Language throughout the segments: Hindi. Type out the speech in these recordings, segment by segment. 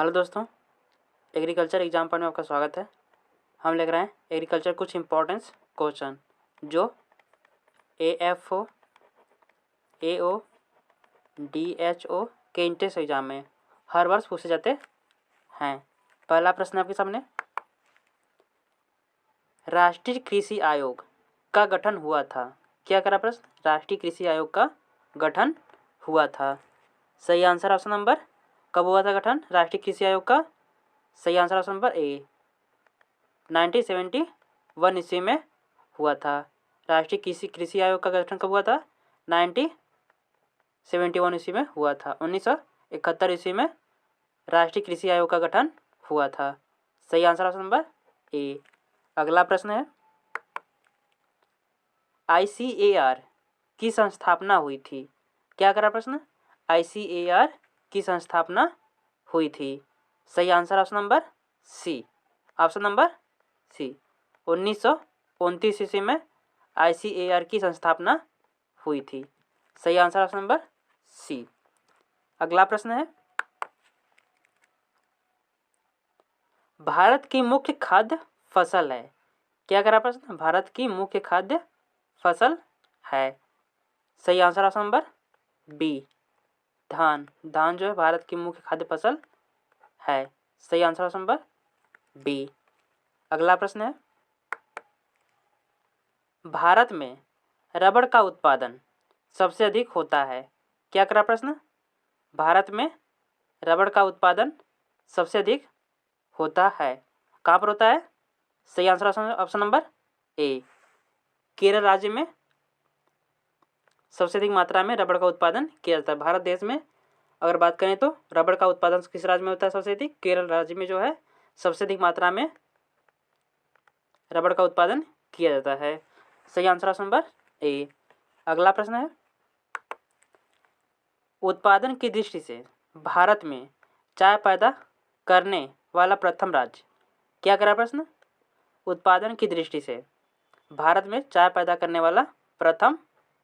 हेलो दोस्तों, एग्रीकल्चर एग्जाम पढ़ने में आपका स्वागत है। हम लिख रहे हैं एग्रीकल्चर कुछ इम्पोर्टेंस क्वेश्चन जो AFO, AO, DHO के इंट्रेंस एग्जाम में हर वर्ष पूछे जाते हैं। पहला प्रश्न आपके सामने, राष्ट्रीय कृषि आयोग का गठन हुआ था। क्या करा प्रश्न? राष्ट्रीय कृषि आयोग का गठन हुआ था। सही आंसर ऑप्शन नंबर, कब हुआ था गठन राष्ट्रीय कृषि आयोग का? सही आंसर ऑप्शन नंबर ए, 1971 ईस्वी में हुआ था। राष्ट्रीय कृषि आयोग का गठन कब हुआ था? 1971 ईस्वी में हुआ था। 1971 ईस्वी में राष्ट्रीय कृषि आयोग का गठन हुआ था। सही आंसर ऑप्शन नंबर ए। अगला प्रश्न है, ICAR की संस्थापना हुई थी। क्या करा प्रश्न? ICAR की संस्थापना हुई थी। सही answer option number C, option number C. 1929 ईस्वी में ICAR की संस्थापना हुई थी। सही आंसर ऑप्शन नंबर सी। अगला प्रश्न है, भारत की मुख्य खाद्य फसल है। क्या करा प्रश्न? भारत की मुख्य खाद्य फसल है। सही आंसर ऑप्शन नंबर बी, धान। धान जो है भारत की मुख्य खाद्य फसल है। सही आंसर ऑप्शन नंबर बी। अगला प्रश्न है, भारत में रबड़ का उत्पादन सबसे अधिक होता है। क्या करा प्रश्न? भारत में रबड़ का उत्पादन सबसे अधिक होता है। कहाँ पर होता है? सही answer option number A, Kerala राज्य में सबसे अधिक मात्रा में रबड़ का उत्पादन किया जाता है। भारत देश में अगर बात करें तो रबड़ का उत्पादन किस राज्य में होता है सबसे अधिक? केरल राज्य में जो है सबसे अधिक मात्रा में रबड़ का उत्पादन किया जाता है। सही आंसर ऑप्शन नंबर ए। अगला प्रश्न है, उत्पादन की दृष्टि से भारत में चाय पैदा करने वाला प्रथम राज्य। क्या करा प्रश्न? उत्पादन की दृष्टि से भारत में चाय पैदा करने वाला प्रथम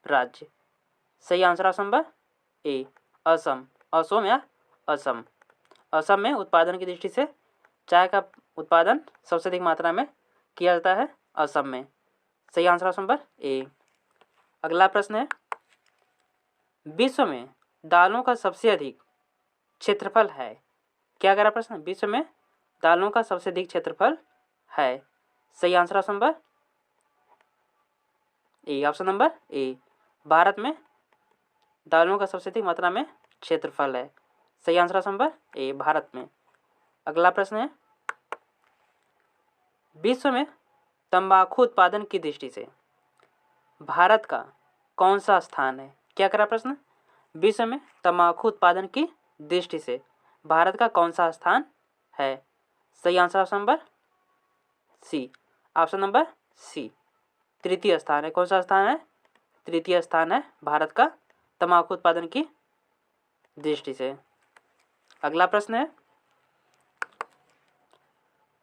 राज्य। सही answer option number A, Assam. Assam या असम। असम में उत्पादन की दृष्टि से चाय का उत्पादन सबसे अधिक मात्रा में किया जाता है असम में। सही आंसर ऑप्शन नंबर ए। अगला प्रश्न है, विश्व में दालों का सबसे अधिक क्षेत्रफल है। क्या करा प्रश्न? विश्व में दालों का सबसे अधिक क्षेत्रफल है। सही answer option number A, option number A, Bharat में दालों का सबसे अधिक मात्रा में क्षेत्रफल है। सही answer option number A, Bharat में। अगला प्रश्न है, विश्व में तंबाकू उत्पादन की दृष्टि से भारत का कौन सा स्थान है? क्या करा प्रश्न? विश्व में तंबाकू उत्पादन की दृष्टि से भारत का कौन सा स्थान है? सही answer option number C, option number C, तृतीय स्थान है। कौन सा स्थान है? तृतीय स्थान है भारत का तंबाकू उत्पादन की दृष्टि से। अगला प्रश्न है,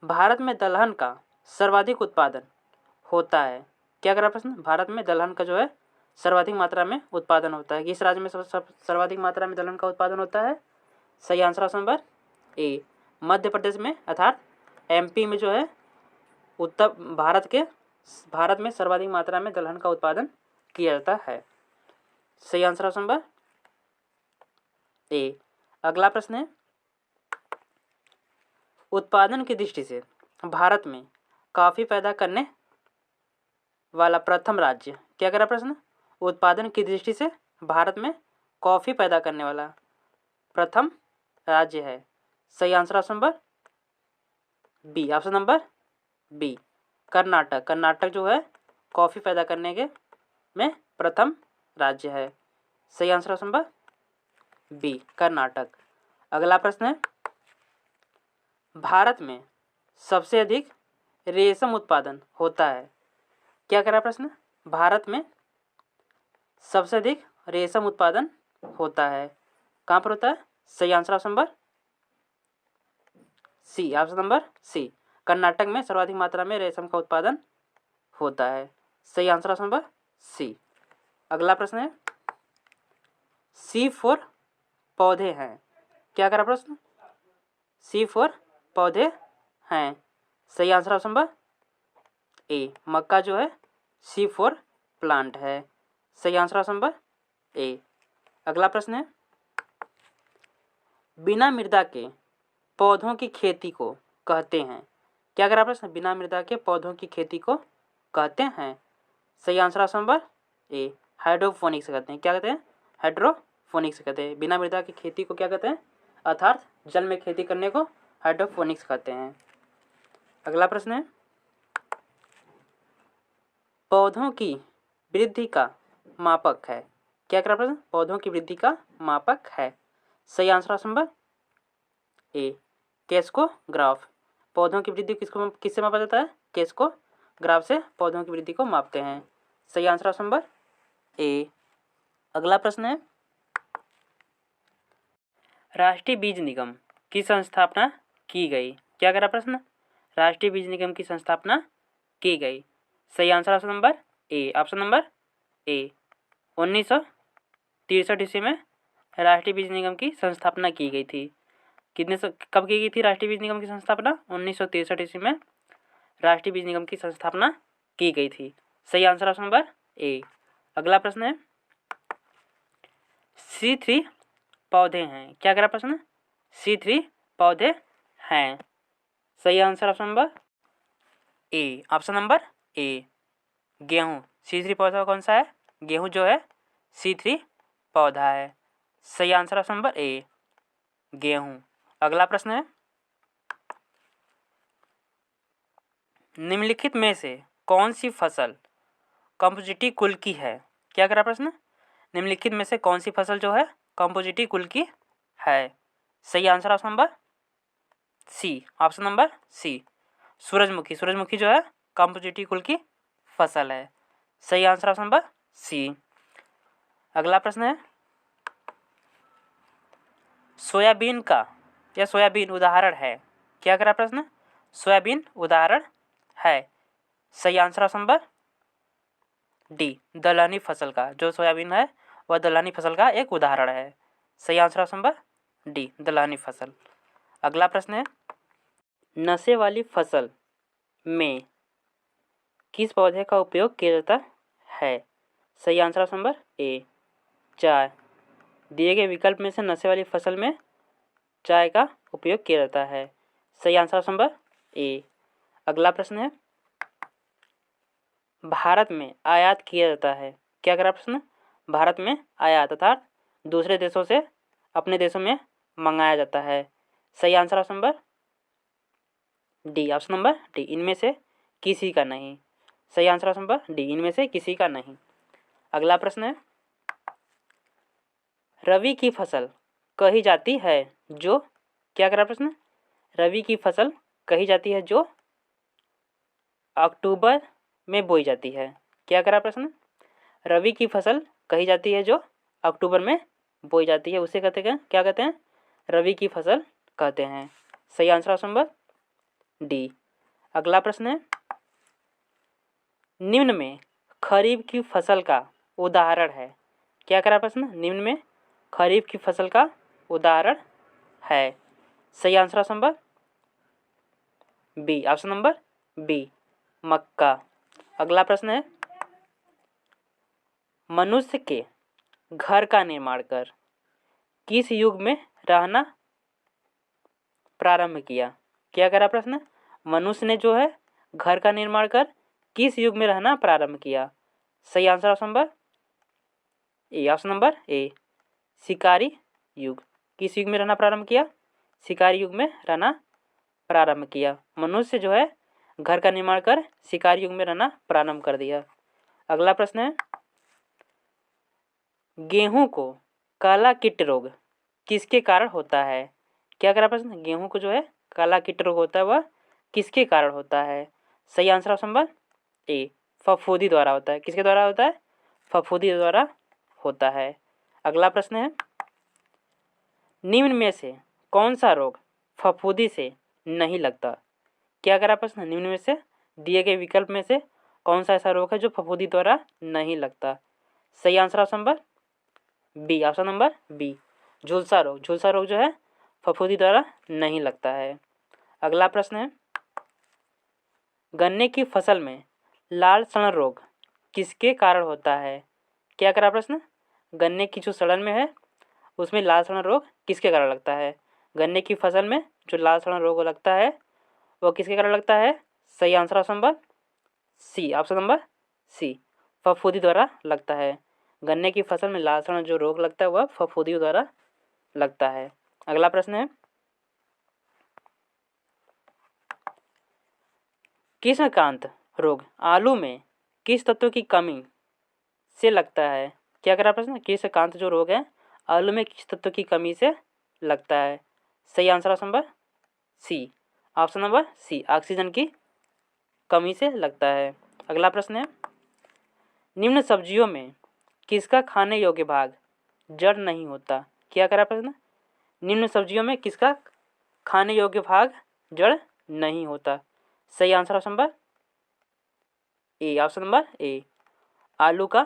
भारत में दलहन का सर्वाधिक उत्पादन होता है। क्या करा प्रश्न? भारत में दलहन का जो है सर्वाधिक मात्रा में उत्पादन होता है। किस राज्य में सर्वाधिक मात्रा में दलहन का उत्पादन होता है? सही answer option number A, Madhya Pradesh में, अर्थात MP में जो है उत्तर भारत में सर्वाधिक मात्रा में दलहन का उत्पादन किया जाता है। सही आंसर ऑप्शन नंबर ए। अगला प्रश्न है, उत्पादन की दृष्टि से भारत में कॉफी पैदा करने वाला प्रथम राज्य। क्या करा प्रश्न? उत्पादन की दृष्टि से भारत में कॉफी पैदा करने वाला प्रथम राज्य है। सही answer option number B, option number B, Karnataka. Karnataka जो है कॉफी पैदा करने के में प्रथम राज्य है। सही answer option number B, Karnataka. अगला प्रश्न है, भारत में सबसे अधिक रेशम उत्पादन होता है। क्या करा प्रश्न? भारत में सबसे अधिक रेशम उत्पादन होता है। कहाँ पर होता है? सही answer option number C, option number C, Karnataka में सर्वाधिक मात्रा में रेशम का उत्पादन होता है। सही आंसर ऑप्शन नंबर सी। अगला प्रश्न है, C4 पौधे हैं। क्या करा प्रश्न? सी फॉर पौधे हैं। सही आंसर ऑप्शन नंबर ए। मक्का जो है सी फॉर प्लांट है। सही आंसर ऑप्शन नंबर ए। अगला प्रश्न है, बिना मृदा के पौधों की खेती को कहते हैं। क्या करा प्रश्न? बिना मृदा के पौधों की खेती को कहते हैं। सही answer option number A. Hydroponics कहते हैं। क्या कहते हैं? हाइड्रोपोनिक्स कहते हैं। बिना मृदा की खेती को क्या कहते हैं? अर्थात जल में खेती करने को हाइड्रोपोनिक्स कहते हैं। अगला प्रश्न है, पौधों की वृद्धि का मापक है। क्या करा प्रश्न? पौधों की वृद्धि का मापक है। सही answer option number A. Crescograph. पौधों की वृद्धि किससे मापा जाता है? क्रेस्कोग्राफ से पौधों की वृद्धि को मापते हैं। सही आंसर ऑप्शन नंबर ए। अगला प्रश्न है, राष्ट्रीय बीज निगम की स्थापना की गई। क्या करा प्रश्न? राष्ट्रीय बीज निगम की स्थापना की गई। सही answer option number A. Option number A. 1963 ईस्वी में राष्ट्रीय बीज निगम की स्थापना की गई थी। कब की गई थी राष्ट्रीय बीज निगम की स्थापना? 1963 ईस्वी में राष्ट्रीय बीज निगम की स्थापना की गई थी। सही आंसर ऑप्शन नंबर ए। अगला प्रश्न है, C3 पौधे हैं। क्या करा प्रश्न? C3 पौधे हैं। सही answer option number A. Option number A. गेहूँ C3 पौधा कौन सा है? गेहूँ जो है C3 पौधा है। सही आंसर ऑप्शन नंबर ए। गेहूँ। अगला प्रश्न है, निम्नलिखित में से कौन सी फसल कंपोजिटी कुल की है? क्या करा प्रश्न? निम्नलिखित में से कौन सी फसल जो है कंपोजिटी कुल की है? सही answer option number C. Option number C. सूरजमुखी। सूरजमुखी जो है कंपोजिटी कुल की फसल है। सही आंसर ऑप्शन नंबर सी। अगला प्रश्न है, सोयाबीन का या सोयाबीन उदाहरण है। क्या करा प्रश्न? सोयाबीन उदाहरण है। सही आंसर ऑप्शन नंबर डी। दलहनी फसल का जो सोयाबीन है वह दलहनी फसल का एक उदाहरण है। सही आंसर ऑप्शन नंबर डी। दलहनी फसल। अगला प्रश्न है, नशे वाली फसल में किस पौधे का उपयोग किया जाता है? सही आंसर ऑप्शन नंबर ए। चाय। दिए गए विकल्प में से नशे वाली फसल में चाय का उपयोग किया जाता है। सही आंसर ऑप्शन नंबर ए। अगला प्रश्न है, भारत में आयात किया जाता है। क्या करा प्रश्न? भारत में आयात अर्थात दूसरे देशों से अपने देशों में मंगाया जाता है। सही answer option number D. Option number D. इनमें से किसी का नहीं। सही आंसर ऑप्शन नंबर डी। इनमें से किसी का नहीं। अगला प्रश्न है, रबी की फसल कही जाती है जो। क्या करा प्रश्न? रबी की फसल कही जाती है जो अक्टूबर में बोई जाती है। क्या करा प्रश्न? रबी की फसल कही जाती है जो अक्टूबर में बोई जाती है, उसे कहते हैं क्या कहते हैं? रबी की फसल कहते हैं। सही आंसर ऑप्शन नंबर डी। अगला प्रश्न है, निम्न में खरीफ की फसल का उदाहरण है। क्या करा प्रश्न? निम्न में खरीफ की फसल का उदाहरण है। सही answer option number B. Option number B. मक्का। अगला प्रश्न है, मनुष्य के घर का निर्माण कर किस युग में रहना प्रारंभ किया? क्या करा प्रश्न? मनुष्य ने जो है घर का निर्माण कर किस युग में रहना प्रारंभ किया? सही answer option number A. Option number A. शिकारी युग। किस युग में रहना प्रारंभ किया? शिकारी युग में रहना प्रारंभ किया। मनुष्य जो है घर का निर्माण कर शिकारी युग में रहना प्रारंभ कर दिया। अगला प्रश्न है, गेहूं को काला कीट रोग किसके कारण होता है? क्या करा प्रश्न? गेहूं को जो है काला कीट रोग होता है वह किसके कारण होता है? सही आंसर ऑप्शन नंबर ए। फफूंदी द्वारा होता है। किसके द्वारा होता है? फफूंदी द्वारा होता है। अगला प्रश्न है, निम्न में से कौन सा रोग फफूंदी से नहीं लगता? क्या करा प्रश्न? निम्न में से दिए गए विकल्प में से कौन सा ऐसा रोग है जो फफूंदी द्वारा नहीं लगता? सही answer option number B. Option number B. झुलसा रोग। झुलसा रोग जो है फफूंदी द्वारा नहीं लगता है। अगला प्रश्न है, गन्ने की फसल में लाल सड़न रोग किसके कारण होता है? क्या करा प्रश्न, गन्ने की जो सड़न में है उसमें लाल सड़न रोग किसके कारण लगता है? गन्ने की फसल में जो लाल सड़न रोग लगता है वो किसके कारण लगता है? सही answer option number C, option number C, फफूंदी द्वारा लगता है। गन्ने की फसल में लाल सड़न जो रोग लगता है वह फफूंदी द्वारा लगता है। अगला प्रश्न है, कृष्णकांत रोग आलू में किस तत्व की कमी से लगता है? क्या करा प्रश्न, कृष्णकांत जो रोग है आलू में किस तत्व की कमी से लगता है? सही answer option number C, option number C, oxygen की कमी से लगता है। अगला प्रश्न है, निम्न सब्जियों में किसका खाने योग्य भाग जड़ नहीं होता? क्या करा प्रश्न, निम्न सब्जियों में किसका खाने योग्य भाग जड़ नहीं होता? सही answer option number A, option number A, आलू का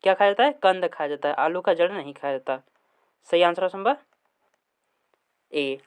क्या खाया जाता है? कंद खाया जाता है, आलू का जड़ नहीं खाया जाता। सही आंसर ऑप्शन नंबर ए।